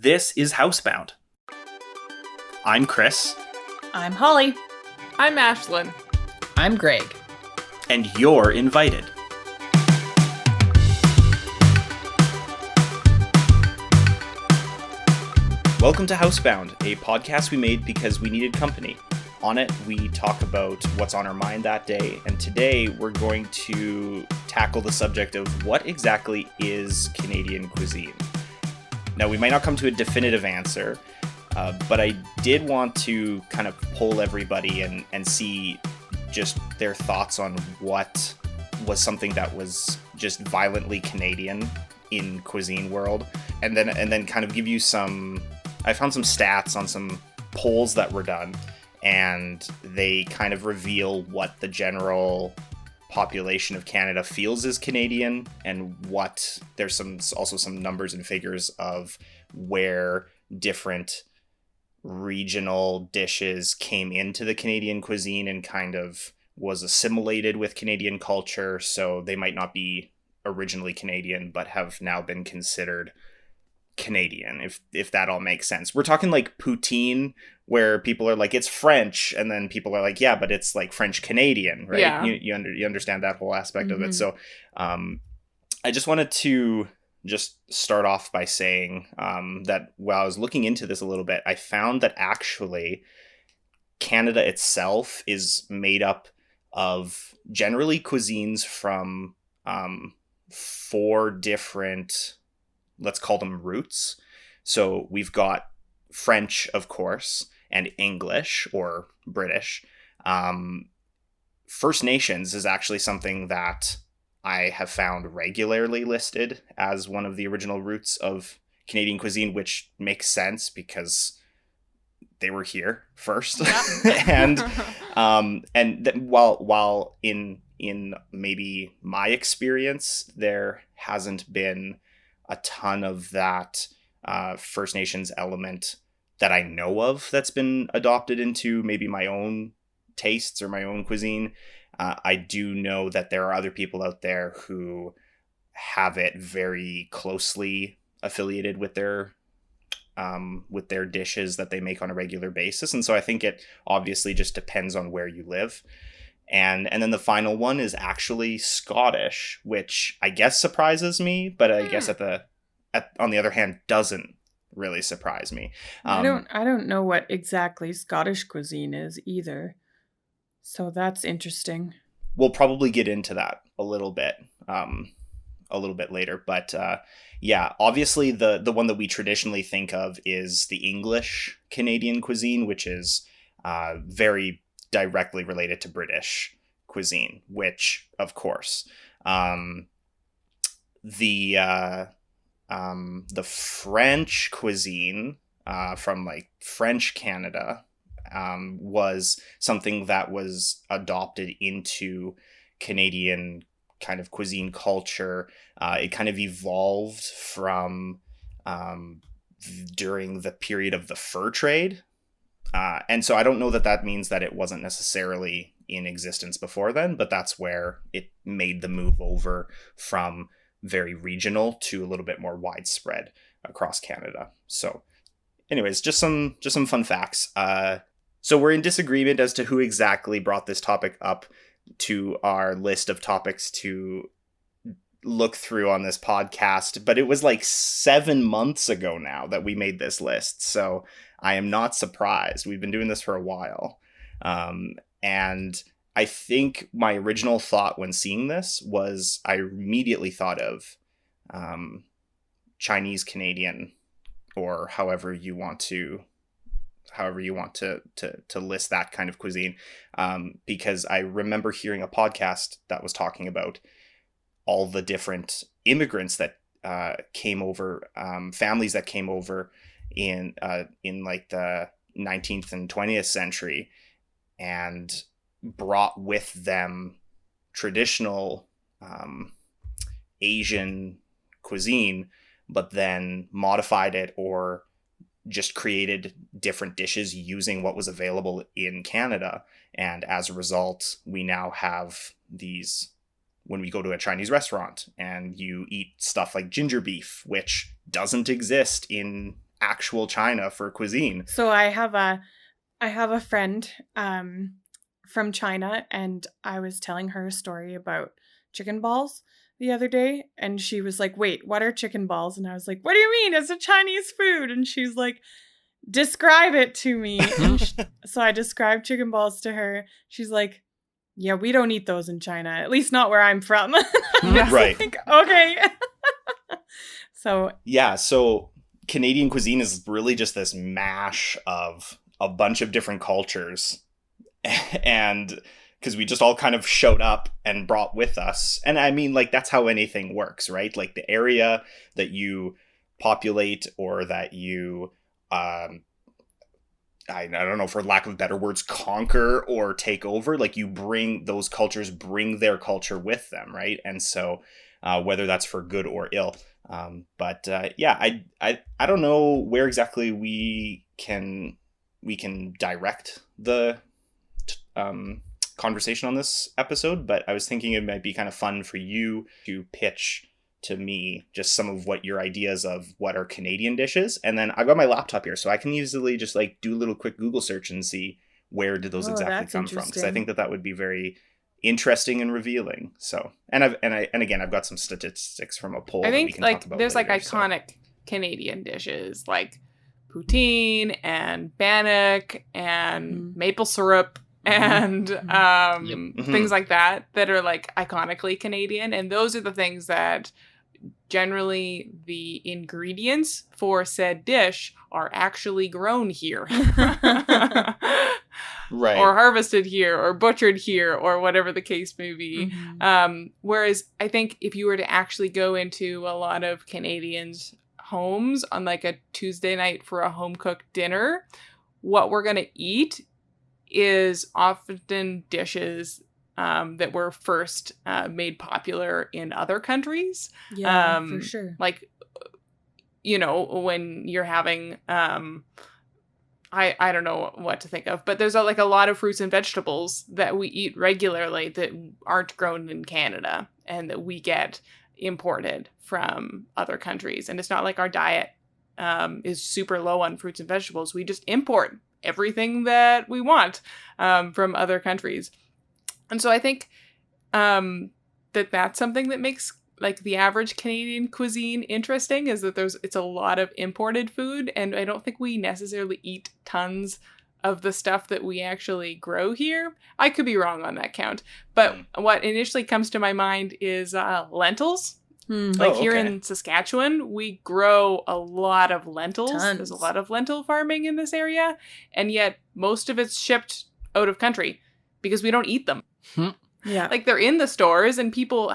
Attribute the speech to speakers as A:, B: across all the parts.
A: This is Housebound. I'm Chris.
B: I'm Holly.
C: I'm Ashlyn.
B: I'm Greg.
A: And you're invited. Welcome to Housebound, a podcast we made because we needed company. On it, we talk about what's on our mind that day, and today we're going to tackle the subject of what exactly is Canadian cuisine. Now, we might not come to a definitive answer, but I did want to kind of poll everybody and see just their thoughts on what was something that was just violently Canadian in cuisine world, and then kind of give you some. I found some stats on some polls that were done, and they kind of reveal what the general population of Canada feels is Canadian, and what there's also some numbers and figures of where different regional dishes came into the Canadian cuisine and kind of was assimilated with Canadian culture, so they might not be originally Canadian but have now been considered Canadian, if that all makes sense. We're talking like poutine, where people are like, it's French, and then people are like, yeah, but it's like French Canadian, right?
C: Yeah.
A: You understand that whole aspect of it. So I just wanted to just start off by saying that while I was looking into this a little bit, I found that actually Canada itself is made up of generally cuisines from 4 different, let's call them roots. So we've got French, of course, and English or British. First Nations is actually something that I have found regularly listed as one of the original roots of Canadian cuisine, which makes sense because they were here first.
C: Yeah.
A: While in maybe my experience, there hasn't been a ton of that First Nations element that I know of that's been adopted into maybe my own tastes or my own cuisine. I do know that there are other people out there who have it very closely affiliated with their dishes that they make on a regular basis. And so I think it obviously just depends on where you live. And then the final one is actually Scottish, which I guess surprises me, but I guess on the other hand doesn't really surprise me.
B: I don't know what exactly Scottish cuisine is either. So that's interesting.
A: We'll probably get into that a little bit later, but yeah, obviously the one that we traditionally think of is the English Canadian cuisine, which is very directly related to British cuisine, which of course the French cuisine from like French Canada was something that was adopted into Canadian kind of cuisine culture. It kind of evolved from during the period of the fur trade. And so I don't know that means that it wasn't necessarily in existence before then, but that's where it made the move over from very regional to a little bit more widespread across Canada. So anyways, just some fun facts. So we're in disagreement as to who exactly brought this topic up to our list of topics to look through on this podcast, but it was like 7 months ago now that we made this list. So I am not surprised. We've been doing this for a while. And I think my original thought when seeing this was I immediately thought of Chinese Canadian, or however you want to list that kind of cuisine, because I remember hearing a podcast that was talking about all the different immigrants that came over, families that came over in like the 19th and 20th century, and brought with them traditional Asian cuisine, but then modified it or just created different dishes using what was available in Canada. And as a result, we now have these, when we go to a Chinese restaurant and you eat stuff like ginger beef, which doesn't exist in actual China for cuisine.
B: So I have a friend from China, and I was telling her a story about chicken balls the other day, and she was like, "Wait, what are chicken balls?" And I was like, "What do you mean? It's a Chinese food." And she's like, "Describe it to me." So I described chicken balls to her. She's like, "Yeah, we don't eat those in China, at least not where I'm from."
A: Right.
B: Like, okay.
A: So Canadian cuisine is really just this mash of a bunch of different cultures, and because we just all kind of showed up and brought with us. And I mean, like, that's how anything works, right? Like, the area that you populate, or that you I don't know, for lack of better words, conquer or take over, like, you bring those cultures, bring their culture with them, right? And so whether that's for good or ill. I don't know where exactly we can direct the conversation on this episode, but I was thinking it might be kind of fun for you to pitch to me just some of what your ideas of what are Canadian dishes. And then I've got my laptop here, so I can easily just like do a little quick Google search and see where did those exactly come from, because I think that would be very interesting and revealing. So, and I've got some statistics from a poll.
C: I think
A: that we can
C: like
A: talk about
C: there's
A: later,
C: like iconic Canadian dishes like poutine and bannock and maple syrup and things like that are like iconically Canadian, and those are the things that generally the ingredients for said dish are actually grown here.
A: Right.
C: Or harvested here, or butchered here, or whatever the case may be. Whereas I think if you were to actually go into a lot of Canadians' homes on like a Tuesday night for a home-cooked dinner, what we're going to eat is often dishes that were first made popular in other countries.
B: Yeah, for sure.
C: Like, you know, when you're having... I don't know what to think of, but there's like a lot of fruits and vegetables that we eat regularly that aren't grown in Canada and that we get imported from other countries. And it's not like our diet is super low on fruits and vegetables. We just import everything that we want from other countries. And so I think that's something that makes like the average Canadian cuisine interesting, is that it's a lot of imported food, and I don't think we necessarily eat tons of the stuff that we actually grow here. I could be wrong on that count, but what initially comes to my mind is lentils. Here in Saskatchewan, we grow a lot of lentils.
B: Tons.
C: There's a lot of lentil farming in this area, and yet most of it's shipped out of country because we don't eat them.
B: Yeah.
C: Like, they're in the stores, and people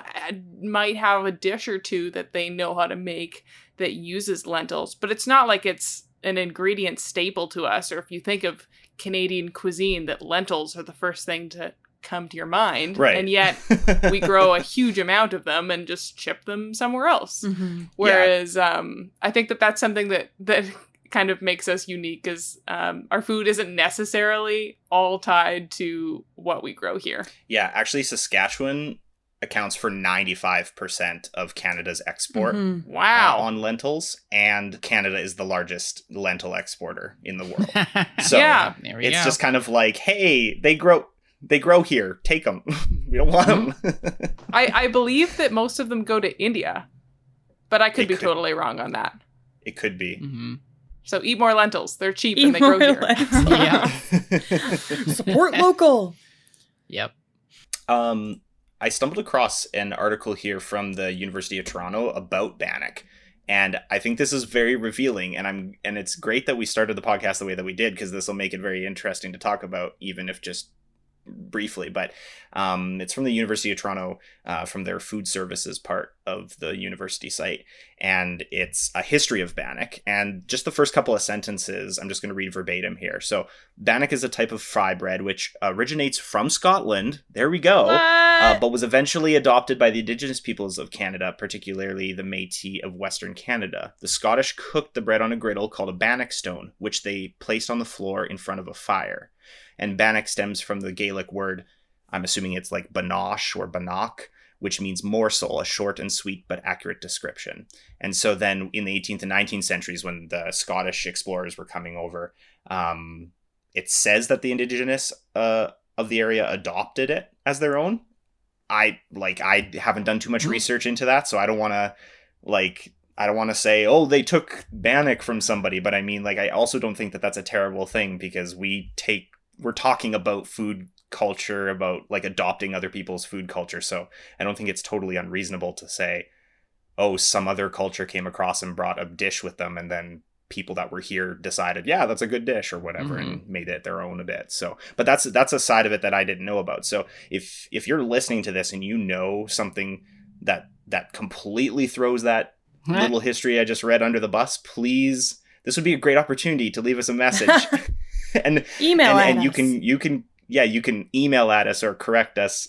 C: might have a dish or two that they know how to make that uses lentils, but it's not like it's an ingredient staple to us. Or if you think of Canadian cuisine, that lentils are the first thing to come to your mind.
A: Right.
C: And yet we grow a huge amount of them and just ship them somewhere else. Whereas I think that's something that kind of makes us unique, is our food isn't necessarily all tied to what we grow here.
A: Yeah, actually Saskatchewan accounts for 95% of Canada's export on lentils, and Canada is the largest lentil exporter in the world. So it's just kind of like, hey, they grow here, take them. We don't want them.
C: I believe that most of them go to India, but I could be totally wrong on that.
A: It could be.
C: So eat more lentils. They're cheap and they grow here.
B: Yeah. Support local.
D: Yep.
A: I stumbled across an article here from the University of Toronto about bannock, and I think this is very revealing, and it's great that we started the podcast the way that we did, because this will make it very interesting to talk about, even if just briefly. But it's from the University of Toronto, from their food services part of the university site, and it's a history of bannock. And just the first couple of sentences, I'm just going to read verbatim here. So bannock is a type of fry bread which originates from Scotland, there we go, but was eventually adopted by the Indigenous peoples of Canada, particularly the Métis of Western Canada. The Scottish cooked the bread on a griddle called a bannock stone, which they placed on the floor in front of a fire. And bannock stems from the Gaelic word, I'm assuming it's like banosh or bannock, which means morsel, a short and sweet but accurate description. And so then in the 18th and 19th centuries, when the Scottish explorers were coming over, it says that the indigenous of the area adopted it as their own. I haven't done too much research into that, so I don't want to say, oh, they took Bannock from somebody, but I mean, like, I also don't think that that's a terrible thing, because we're talking about food culture, about like adopting other people's food culture. So I don't think it's totally unreasonable to say, oh, some other culture came across and brought a dish with them, and then people that were here decided, yeah, that's a good dish or whatever, and made it their own a bit. So, but that's a side of it that I didn't know about. So if you're listening to this and you know something that completely throws that little history I just read under the bus, please, this would be a great opportunity to leave us a message. and
B: email
A: and
B: us.
A: you can email at us or correct us,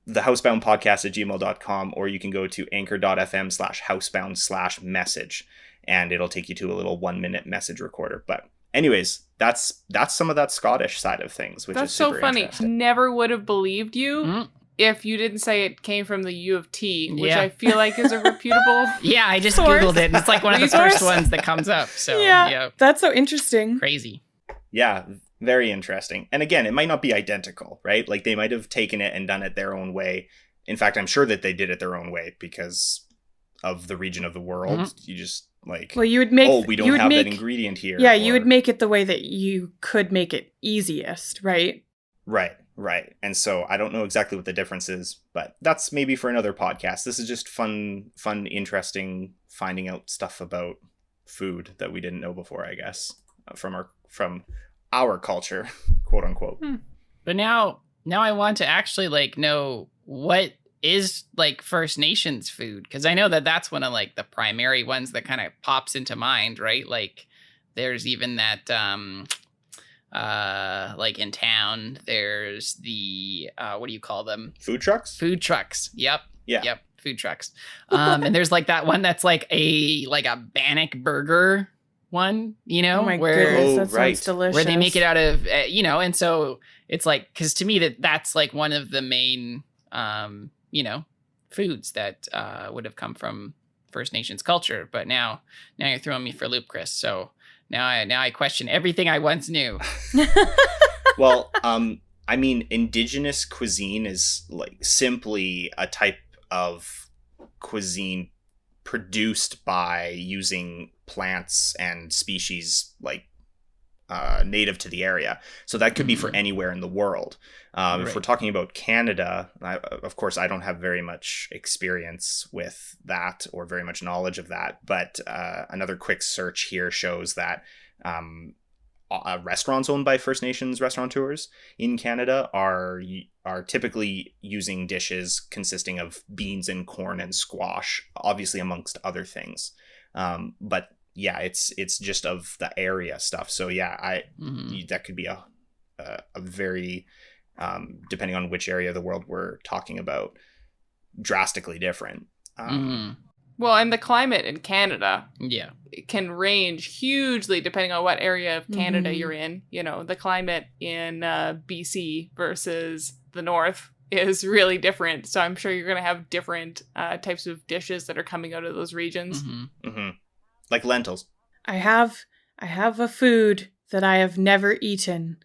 A: thehouseboundpodcast@gmail.com, or you can go to anchor.fm/housebound/message, and it'll take you to a little 1-minute message recorder. But anyways, that's some of that Scottish side of things, which is super
C: so funny.
A: interesting.
C: Never would have believed you if you didn't say it came from the U of T, which I feel like is a reputable
D: Yeah, I just
B: source.
D: Googled it, and it's like one of the first ones that comes up. So yeah,
B: that's so interesting.
D: crazy.
A: Yeah, very interesting. And again, it might not be identical, right? Like, they might have taken it and done it their own way. In fact, I'm sure that they did it their own way because of the region of the world. You just like,
B: well, you would make,
A: oh, we don't have that ingredient here.
B: Yeah, you would make it the way that you could make it easiest, right?
A: Right. And so I don't know exactly what the difference is, but that's maybe for another podcast. This is just fun, interesting, finding out stuff about food that we didn't know before, I guess, from our culture, quote unquote.
D: But now I want to actually like know what is like First Nations food, because I know that that's one of like the primary ones that kind of pops into mind, right? Like there's even that like in town there's the what do you call them?
A: Food trucks?
D: Food trucks. Yep. Food trucks. And there's like that one that's like a Bannock burger one, you know,
B: oh my goodness, that
A: right.
B: sounds delicious.
D: where they make it out of, and so it's like, because to me that's like one of the main, foods that would have come from First Nations culture. But now you're throwing me for a loop, Chris. So now I question everything I once knew.
A: Well, I mean, indigenous cuisine is like simply a type of cuisine produced by using plants and species like native to the area. So that could be for anywhere in the world. Right. If we're talking about Canada, of course, I don't have very much experience with that or very much knowledge of that. But another quick search here shows that restaurants owned by First Nations restaurateurs in Canada are typically using dishes consisting of beans and corn and squash, obviously amongst other things. But yeah, it's just of the area stuff. So yeah, that could be a very depending on which area of the world we're talking about, drastically different.
C: Well, and the climate in Canada,
D: it
C: can range hugely depending on what area of Canada you're in. You know, the climate in BC versus the north is really different. So I'm sure you're going to have different types of dishes that are coming out of those regions.
A: Like lentils.
B: I have a food that I have never eaten,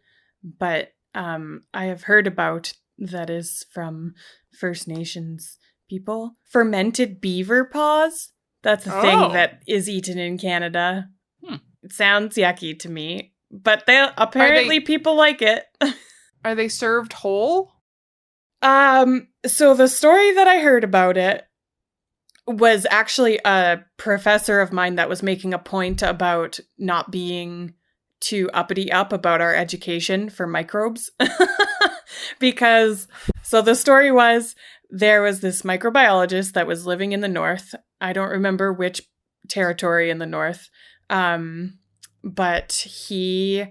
B: but I have heard about that is from First Nations people. Fermented beaver paws. That's a thing that is eaten in Canada. It sounds yucky to me, but apparently people like it.
C: Are they served whole?
B: So the story that I heard about it was actually a professor of mine that was making a point about not being too uppity up about our education for microbes. Because, so the story was, there was this microbiologist that was living in the north. I don't remember which territory in the north. But he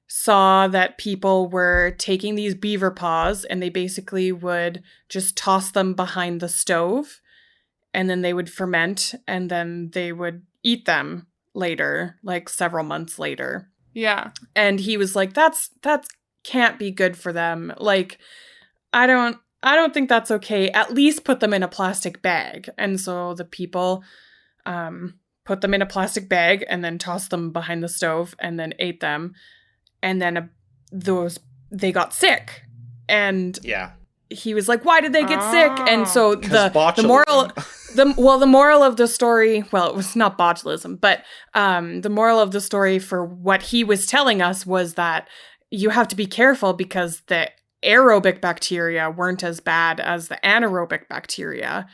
B: saw that people were taking these beaver paws and they basically would just toss them behind the stove, and then they would ferment, and then they would eat them later, like several months later.
C: Yeah. And
B: he was like, that's can't be good for them. Like, I don't I don't think that's okay. At least put them in a plastic bag. And so the people put them in a plastic bag and then tossed them behind the stove and then ate them. And then they got sick. And
A: Yeah.
B: he was like, why did they get sick? And so the
A: botulism.
B: the moral of the story, well, it was not botulism, but the moral of the story for what he was telling us was that you have to be careful because the aerobic bacteria weren't as bad as the anaerobic bacteria.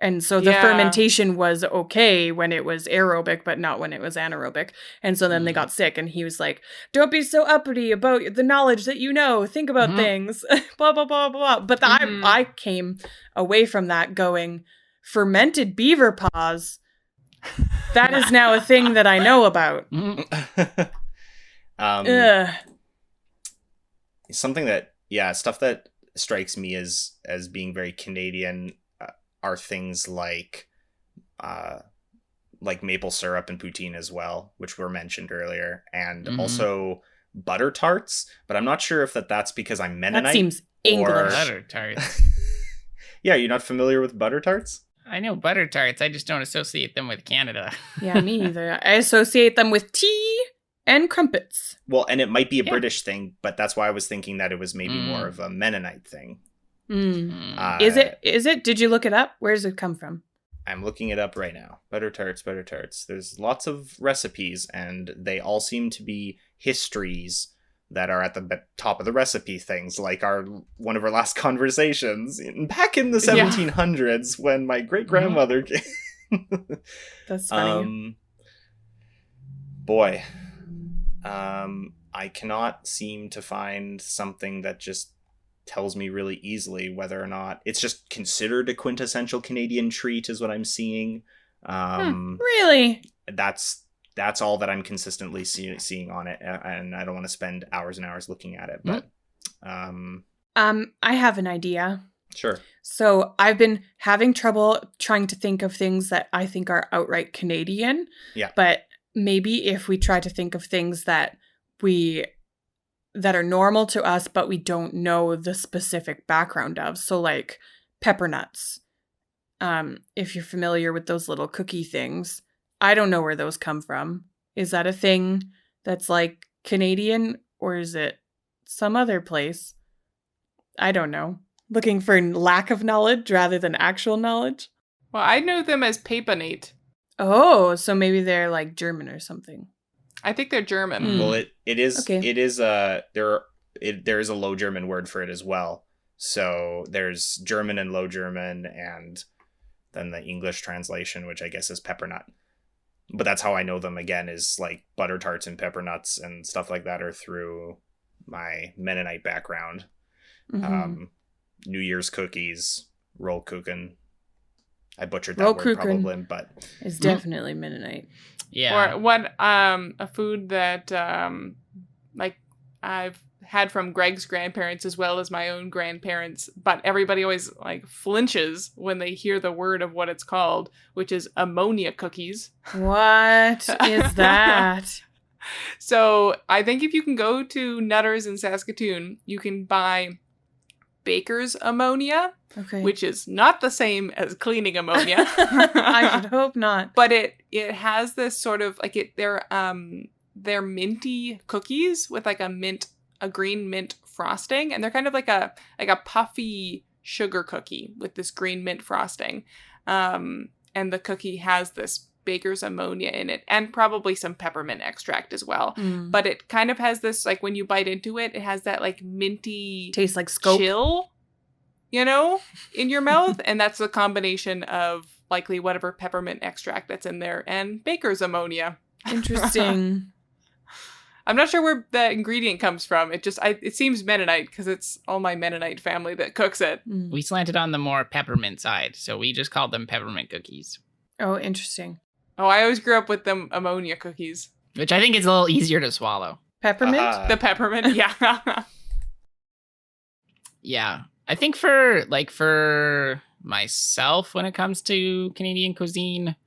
B: And so the fermentation was okay when it was aerobic, but not when it was anaerobic. And so then they got sick. And he was like, don't be so uppity about the knowledge that you know. Think about things. Blah, blah, blah, blah. But I came away from that going, fermented beaver paws. That is now a thing that I know about.
A: Something that, stuff that strikes me as being very Canadian are things like maple syrup and poutine as well, which were mentioned earlier, and also butter tarts. But I'm not sure if that's because I'm Mennonite.
B: That seems English.
D: Butter tarts.
A: Yeah, you're not familiar with butter tarts?
D: I know butter tarts. I just don't associate them with Canada.
B: Yeah, me either. I associate them with tea and crumpets.
A: Well, and it might be a British thing, but that's why I was thinking that it was maybe more of a Mennonite thing.
B: Is it? Did you look it up? Where does it come from?
A: I'm looking it up right now. Butter tarts. There's lots of recipes, and they all seem to be histories that are at the top of the recipe things, like one of our last conversations back in the 1700s when my great grandmother came.
B: That's funny.
A: I cannot seem to find something that just tells me really easily whether or not it's just considered a quintessential Canadian treat is what I'm seeing.
B: Really?
A: That's all that I'm consistently seeing on it, and I don't want to spend hours and hours looking at it, but
B: I have an idea.
A: Sure.
B: So I've been having trouble trying to think of things that I think are outright Canadian.
A: Yeah.
B: But maybe if we try to think of things that are normal to us, but we don't know the specific background of. So like pepper nuts. If you're familiar with those little cookie things, I don't know where those come from. Is that a thing that's like Canadian, or is it some other place? I don't know. Looking for lack of knowledge rather than actual knowledge.
C: Well, I know them as papanate.
B: Oh, so maybe they're like German or something.
C: I think they're German.
A: Well, it is.
B: Okay.
A: It is there is a Low German word for it as well. So there's German and Low German, and then the English translation, which I guess is peppernut. But that's how I know them again, is like butter tarts and pepper nuts and stuff like that are through my Mennonite background. New Year's cookies, Rollkuchen. I butchered that word probably, but
B: it's definitely Mennonite.
D: Yeah.
C: Or what a food that like I've had from Greg's grandparents as well as my own grandparents, but everybody always like flinches when they hear the word of what it's called, which is ammonia cookies.
B: What is that?
C: So I think if you can go to Nutter's in Saskatoon, you can buy baker's ammonia, which is not the same as cleaning ammonia.
B: I should hope not.
C: But it has this sort of like they're minty cookies with like a green mint frosting, and they're kind of like a puffy sugar cookie with this green mint frosting. And the cookie has this baker's ammonia in it, and probably some peppermint extract as well. But it kind of has this, like, when you bite into it, it has that like minty
B: tastes like scope
C: chill, in your mouth. And that's the combination of likely whatever peppermint extract that's in there and baker's ammonia.
B: Interesting.
C: I'm not sure where the ingredient comes from. It seems Mennonite because it's all my Mennonite family that cooks it.
D: We slanted on the more peppermint side, so we just called them peppermint cookies.
B: Oh, interesting.
C: Oh, I always grew up with them ammonia cookies.
D: Which I think is a little easier to swallow.
B: Peppermint?
C: The peppermint, yeah.
D: Yeah. I think for myself, when it comes to Canadian cuisine,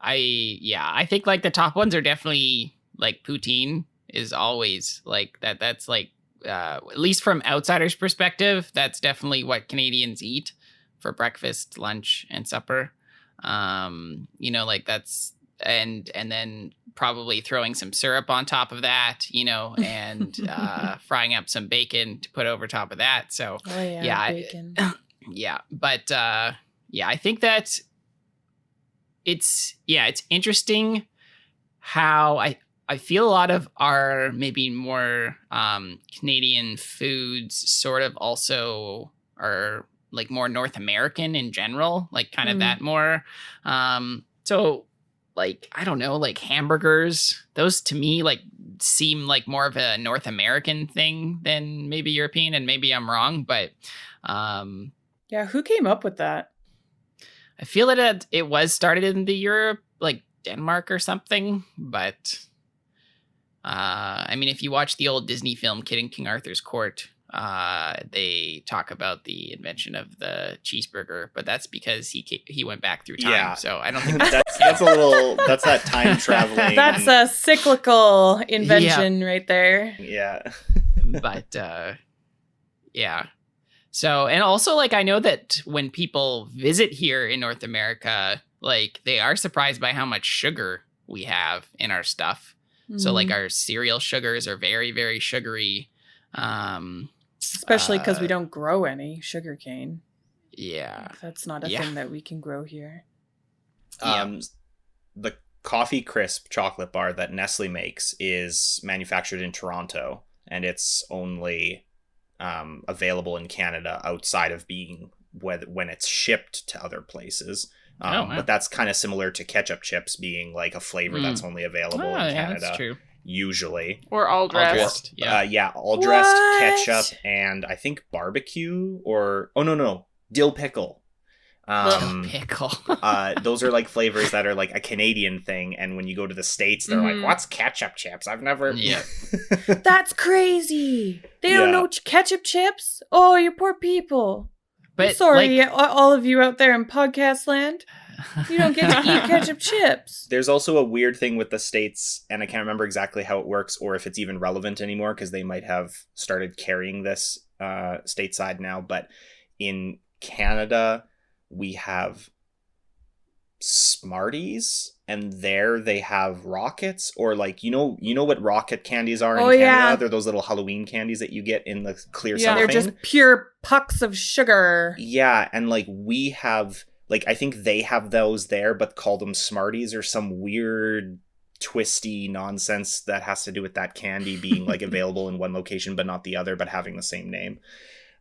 D: I think like the top ones are definitely like poutine is always like that. That's like at least from outsiders' perspective, that's definitely what Canadians eat for breakfast, lunch, and supper. Like that's and then probably throwing some syrup on top of that, and frying up some bacon to put over top of that. So
B: bacon.
D: But I think that it's interesting how I feel a lot of our maybe more Canadian foods sort of also are like more North American in general, like kind of that more. So like, I don't know, like hamburgers, those to me like seem like more of a North American thing than maybe European, and maybe I'm wrong, but
B: who came up with that?
D: I feel that it was started in the Europe, like Denmark or something, but I mean, if you watch the old Disney film Kid in King Arthur's Court, they talk about the invention of the cheeseburger, but that's because he went back through time.
A: Yeah.
D: So I don't think
A: that's a little, that's that time traveling.
B: That's a cyclical invention right there.
A: Yeah.
D: But yeah. So, and also like, I know that when people visit here in North America, like they are surprised by how much sugar we have in our stuff. So like our cereal sugars are very, very sugary.
B: Especially because we don't grow any sugarcane.
D: Yeah.
B: That's not a thing that we can grow here.
A: The Coffee Crisp chocolate bar that Nestle makes is manufactured in Toronto, and it's only available in Canada outside of being when it's shipped to other places. But that's kind of similar to ketchup chips being like a flavor that's only available in Canada.
D: That's true.
A: Usually.
C: Or all dressed.
A: All dressed ketchup and I think barbecue or dill pickle.
D: Pickle.
A: Those are like flavors that are like a Canadian thing, and when you go to the States, they're like, "What's ketchup chips? I've never."
D: Yeah.
B: That's crazy. They don't know ketchup chips. Oh, you poor people. But sorry, all of you out there in podcast land, you don't get to eat ketchup chips.
A: There's also a weird thing with the States, and I can't remember exactly how it works or if it's even relevant anymore, because they might have started carrying this stateside now. But in Canada, we have Smarties, and there they have Rockets, or like you know what Rocket candies are in Canada?
B: Yeah.
A: They're those little Halloween candies that you get in the clear cellophane.
B: They're just pure pucks of sugar.
A: Yeah, and like we have, like I think they have those there, but call them Smarties or some weird twisty nonsense that has to do with that candy being like available in one location but not the other, but having the same name.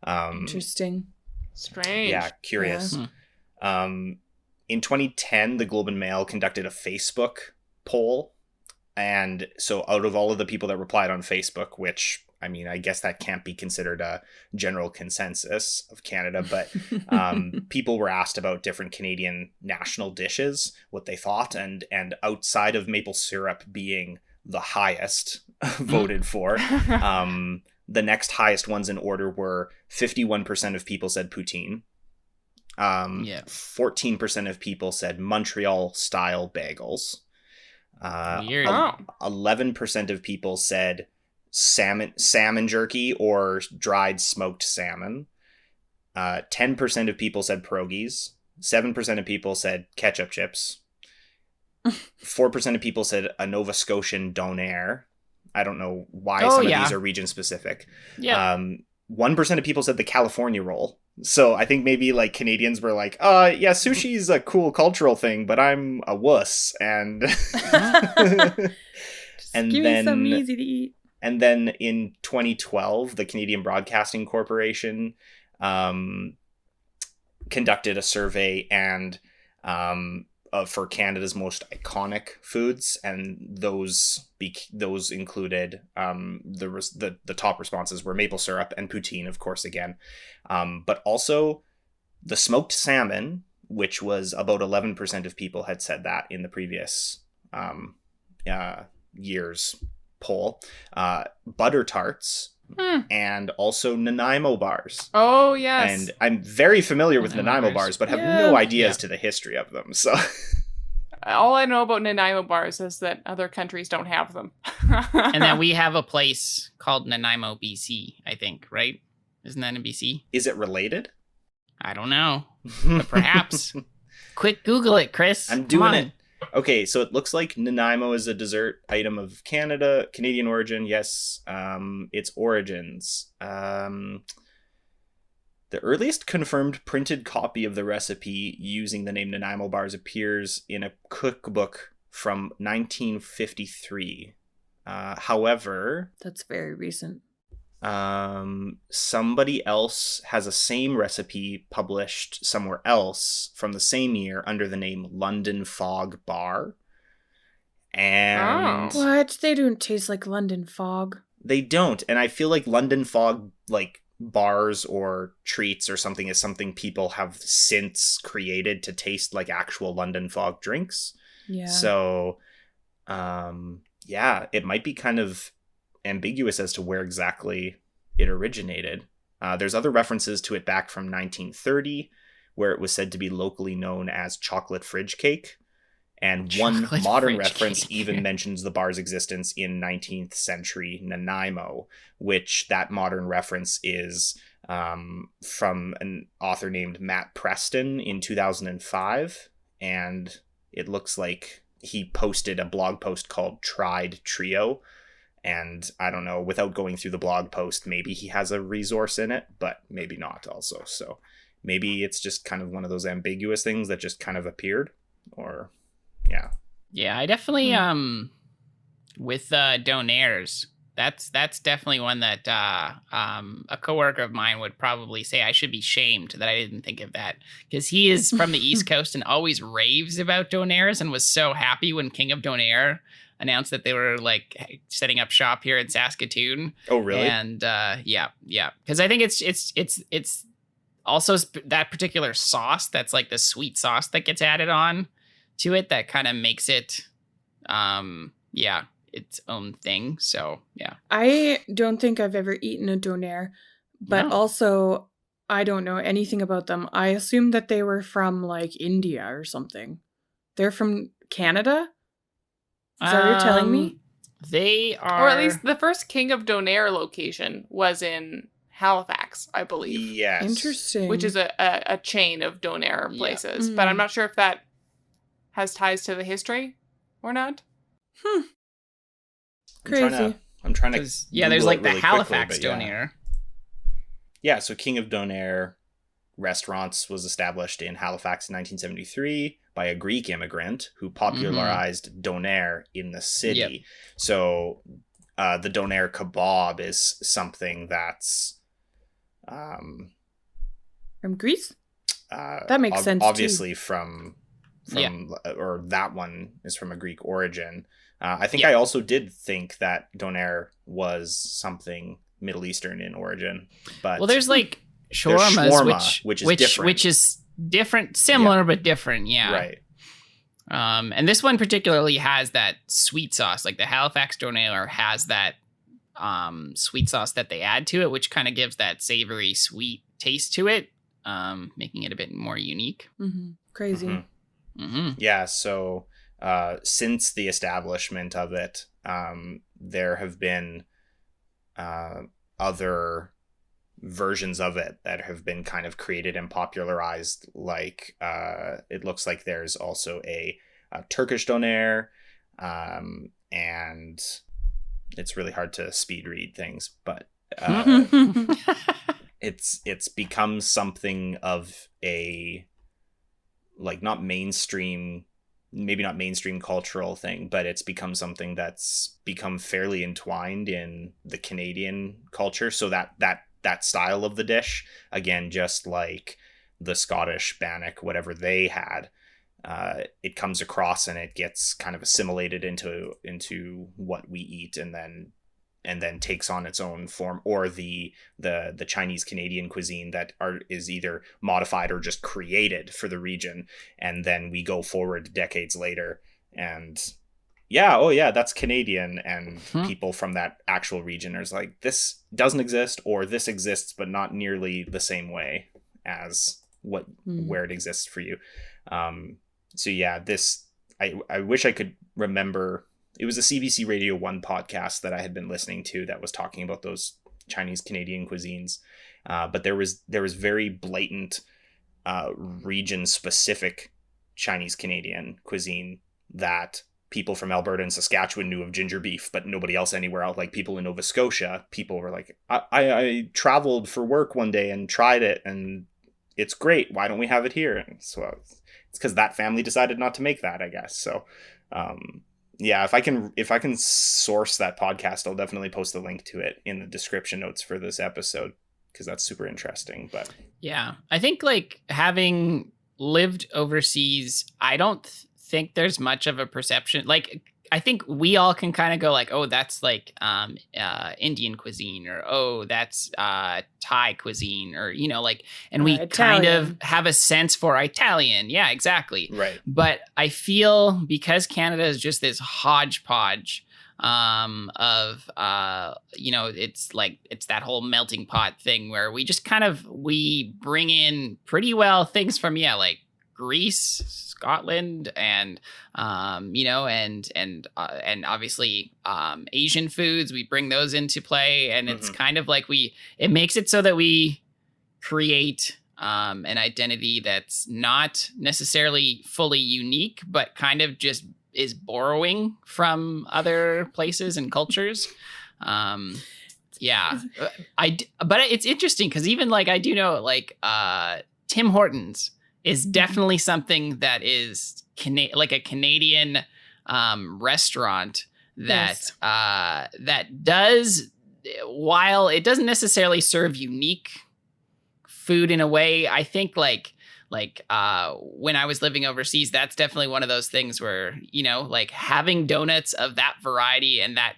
B: Interesting.
C: Strange.
A: Yeah, curious. Yeah. In 2010, the Globe and Mail conducted a Facebook poll. And so out of all of the people that replied on Facebook, which, I mean, I guess that can't be considered a general consensus of Canada, but people were asked about different Canadian national dishes, what they thought, and outside of maple syrup being the highest voted for, the next highest ones in order were 51% of people said poutine. 14% of people said Montreal style bagels. 11% of people said salmon jerky or dried smoked salmon. 10% of people said pierogies. 7% of people said ketchup chips. 4% of people said a Nova Scotian donair. I don't know why some of these are region specific. 1% of people said the California roll. So I think maybe like Canadians were like, sushi's a cool cultural thing, but I'm a wuss. And
B: and give me something easy to eat.
A: And then in 2012, the Canadian Broadcasting Corporation conducted a survey and for Canada's most iconic foods, and those included the top responses were maple syrup and poutine, of course, again, but also the smoked salmon, which was about 11% of people had said that in the previous year's poll, butter tarts. And also Nanaimo bars.
C: Oh, yes.
A: And I'm very familiar with Nanaimo bars, but have no idea as to the history of them. So
C: All I know about Nanaimo bars is that other countries don't have them.
D: And then we have a place called Nanaimo, BC, I think, right? Isn't that in BC?
A: Is it related?
D: I don't know. But perhaps. Quick Google it, Chris.
A: I'm
D: Come
A: doing
D: on.
A: it. Okay, so it looks like Nanaimo is a dessert item of Canadian origin. Yes, its origins. The earliest confirmed printed copy of the recipe using the name Nanaimo bars appears in a cookbook from 1953. However,
B: That's very recent.
A: somebody else has a same recipe published somewhere else from the same year under the name London Fog Bar. And
B: What? They don't taste like London fog.
A: they don't. And I feel like London Fog, like bars or treats or something, is something people have since created to taste like actual London Fog drinks.
B: Yeah.
A: So, yeah, it might be kind of ambiguous as to where exactly it originated. There's other references to it back from 1930, where it was said to be locally known as chocolate fridge cake. And one
D: Chocolate
A: modern
D: fridge
A: reference
D: cake.
A: even mentions the bar's existence in 19th century Nanaimo, which that modern reference is from an author named Matt Preston in 2005. And it looks like he posted a blog post called Tried Trio. And I don't know, without going through the blog post, maybe he has a resource in it, but maybe not also. So maybe it's just kind of one of those ambiguous things that just kind of appeared, or yeah.
D: Yeah, I definitely with donairs. That's definitely one that a coworker of mine would probably say I should be shamed that I didn't think of that, because he is from the East Coast and always raves about donairs and was so happy when King of Donair announced that they were like setting up shop here in Saskatoon.
A: Oh, really?
D: And yeah, because I think it's also that particular sauce that's like the sweet sauce that gets added on to it that kind of makes it its own thing. So yeah,
B: I don't think I've ever eaten a donair, but
D: No.
B: also I don't know anything about them. I assumed that they were from like India or something. They're from Canada? Is that what you're telling me?
D: They are,
C: Or at least the first King of Donair location was in Halifax, I believe.
A: Yes.
B: Interesting.
C: Which is a chain of Donair
D: Yeah.
C: places.
B: Mm.
C: But I'm not sure if that has ties to the history or not.
B: Crazy.
A: I'm trying to.
D: there's
A: Google
D: like
A: it
D: the
A: really
D: Halifax
A: quickly, but yeah.
D: donair.
A: Yeah, so King of Donair Restaurants was established in Halifax in 1973 by a Greek immigrant who popularized donair in the city.
D: Yep.
A: So the donair kebab is something that's
B: From Greece? That makes sense, too.
A: obviously from or that one is from a Greek origin. I think I also did think that donair was something Middle Eastern in origin, but
D: Well, there's like
A: there's
D: shawarmas,
A: which is different.
D: which is different, similar but different. Yeah,
A: Right.
D: And this one particularly has that sweet sauce. Like the Halifax donair has that sweet sauce that they add to it, which kind of gives that savory, sweet taste to it, making it a bit more unique.
B: Mm-hmm. Crazy.
A: Mhm.
D: Mm-hmm.
A: Yeah, so since the establishment of it, there have been other versions of it that have been kind of created and popularized. Like it looks like there's also a Turkish donair, and it's really hard to speed read things, but it's become something of a like not mainstream cultural thing, but it's become something that's become fairly entwined in the Canadian culture. So that style of the dish, again, just like the Scottish bannock, whatever they had, it comes across and it gets kind of assimilated into what we eat, and then takes on its own form, or the Chinese Canadian cuisine that is either modified or just created for the region, and then we go forward decades later and that's Canadian, and people from that actual region are like, this doesn't exist, or this exists but not nearly the same way as where it exists for you. So yeah, this I wish I could remember. It was a CBC Radio 1 podcast that I had been listening to that was talking about those Chinese Canadian cuisines. But there was very blatant region specific Chinese Canadian cuisine that people from Alberta and Saskatchewan knew of ginger beef, but nobody else anywhere else. Like people in Nova Scotia, people were like, I traveled for work one day and tried it and it's great. Why don't we have it here? And so it's because that family decided not to make that, I guess. So, yeah, if I can source that podcast, I'll definitely post the link to it in the description notes for this episode, because that's super interesting. But
D: yeah, I think like having lived overseas, I don't think there's much of a perception. Like, I think we all can kind of go like, oh, that's like Indian cuisine, or oh, that's Thai cuisine, or like, and we
B: Italian.
D: kind of have a sense for Italian. Yeah, exactly.
A: right.
D: But I feel because Canada is just this hodgepodge of it's that whole melting pot thing where we just we bring in pretty well things from like Greece, Scotland, and and obviously Asian foods. We bring those into play, and it's kind of like it makes it so that we create an identity that's not necessarily fully unique, but kind of just is borrowing from other places and cultures. Yeah, but it's interesting because even like I do know like Tim Hortons is definitely something that is like a Canadian restaurant that that does, while it doesn't necessarily serve unique food in a way, I think like when I was living overseas, that's definitely one of those things where, like having donuts of that variety and that,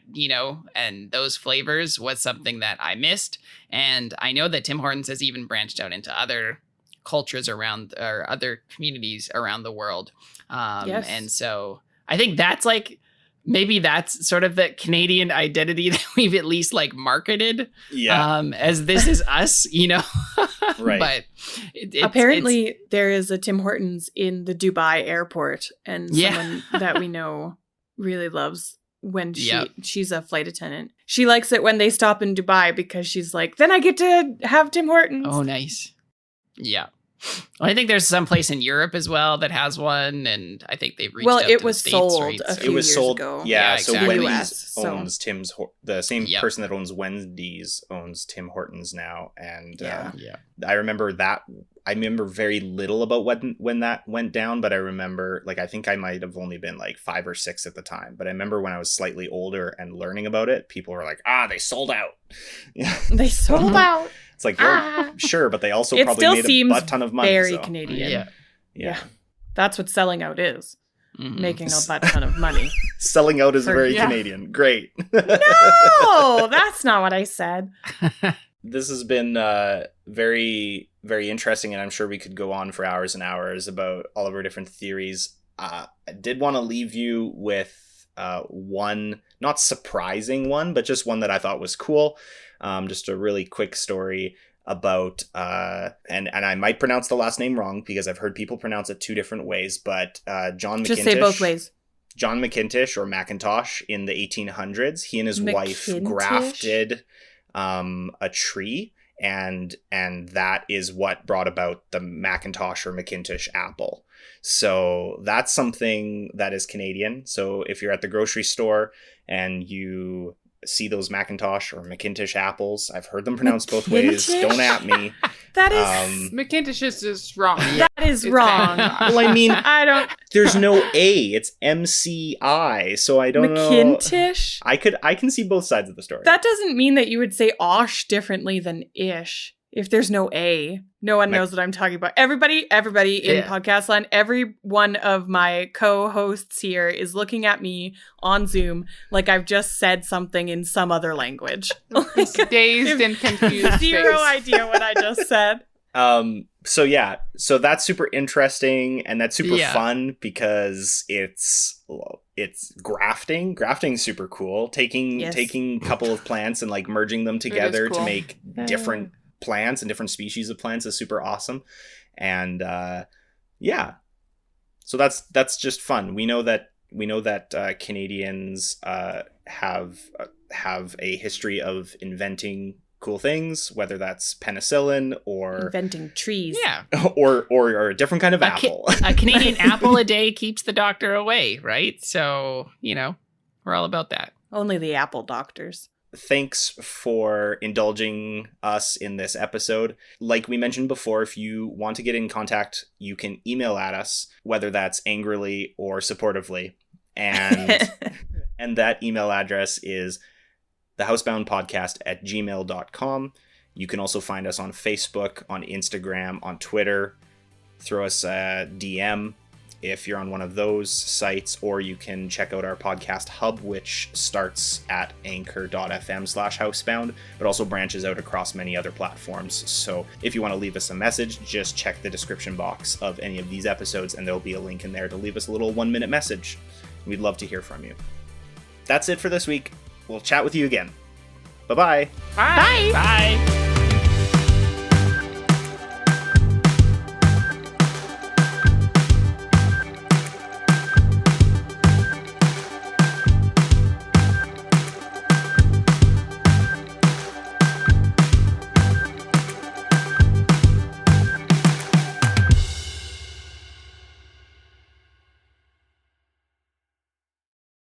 D: and those flavors was something that I missed. And I know that Tim Hortons has even branched out into other cultures around, or other communities around the world.
B: Yes.
D: And so I think that's like, maybe that's sort of the Canadian identity that we've at least like marketed, as this is us,
A: Right.
D: But
B: apparently there is a Tim Hortons in the Dubai airport, and someone that we know really loves when she's a flight attendant. She likes it when they stop in Dubai because she's like, then I get to have Tim Hortons.
D: Oh, nice. Yeah. Well, I think there's some place in Europe as well that has one, and I think they've reached out to
B: it was
D: the
B: sold
D: States, right?
B: a few years ago.
A: Yeah,
D: exactly.
A: so Wendy's
B: US,
A: owns the same person that owns Wendy's owns Tim Hortons now, and I remember that. I remember very little about when that went down, but I remember I think I might have only been like 5 or 6 at the time. But I remember when I was slightly older and learning about it, people were like, they sold out.
B: They sold out.
A: It's like, well, sure, but they also probably made a butt ton of money.
B: Very Canadian.
A: Yeah.
B: That's what selling out is. Mm-hmm. Making a butt ton of money.
A: Selling out is very Canadian. Great.
B: No, that's not what I said.
A: This has been very, very interesting, and I'm sure we could go on for hours and hours about all of our different theories. I did want to leave you with one, not surprising one, but just one that I thought was cool. Just a really quick story about, and I might pronounce the last name wrong because I've heard people pronounce it 2 different ways, but John McIntosh.
B: Just say both ways.
A: John McIntosh, or Macintosh, in the 1800s, he and his wife grafted a tree, and that is what brought about the Macintosh or McIntosh apple. So that's something that is Canadian. So if you're at the grocery store and you see those Macintosh or McIntosh apples, I've heard them pronounced both ways. Don't at me.
B: That is
C: McIntosh is just wrong.
B: That is wrong.
A: Well, I mean,
B: I don't.
A: There's no A. It's MCI. So I don't know.
B: McIntosh.
A: I can see both sides of the story.
B: That doesn't mean that you would say "osh" differently than "ish" if there's no A. No one knows what I'm talking about. Everybody in podcast land, every one of my co-hosts here is looking at me on Zoom like I've just said something in some other language.
C: Dazed and confused.
B: Zero idea what I just said.
A: So that's super interesting, and that's super fun because it's grafting. Grafting's super cool. Taking a couple of plants and like merging them together to make different plants and different species of plants is super awesome. And So that's just fun. We know that Canadians have a history of inventing cool things, whether that's penicillin or
B: inventing trees.
D: Yeah.
A: or a different kind of apple.
D: A Canadian apple a day keeps the doctor away, right? So, we're all about that.
B: Only the apple doctors.
A: Thanks for indulging us in this episode. Like we mentioned before, if you want to get in contact, you can email at us, whether that's angrily or supportively. And and that email address is thehouseboundpodcast@gmail.com. You can also find us on Facebook, on Instagram, on Twitter. Throw us a DM if you're on one of those sites, or you can check out our podcast hub, which starts at anchor.fm/housebound, but also branches out across many other platforms. So if you want to leave us a message, just check the description box of any of these episodes, and there'll be a link in there to leave us a little 1-minute message. We'd love to hear from you. That's it for this week. We'll chat with you again. Bye-bye.
C: Bye.
D: Bye.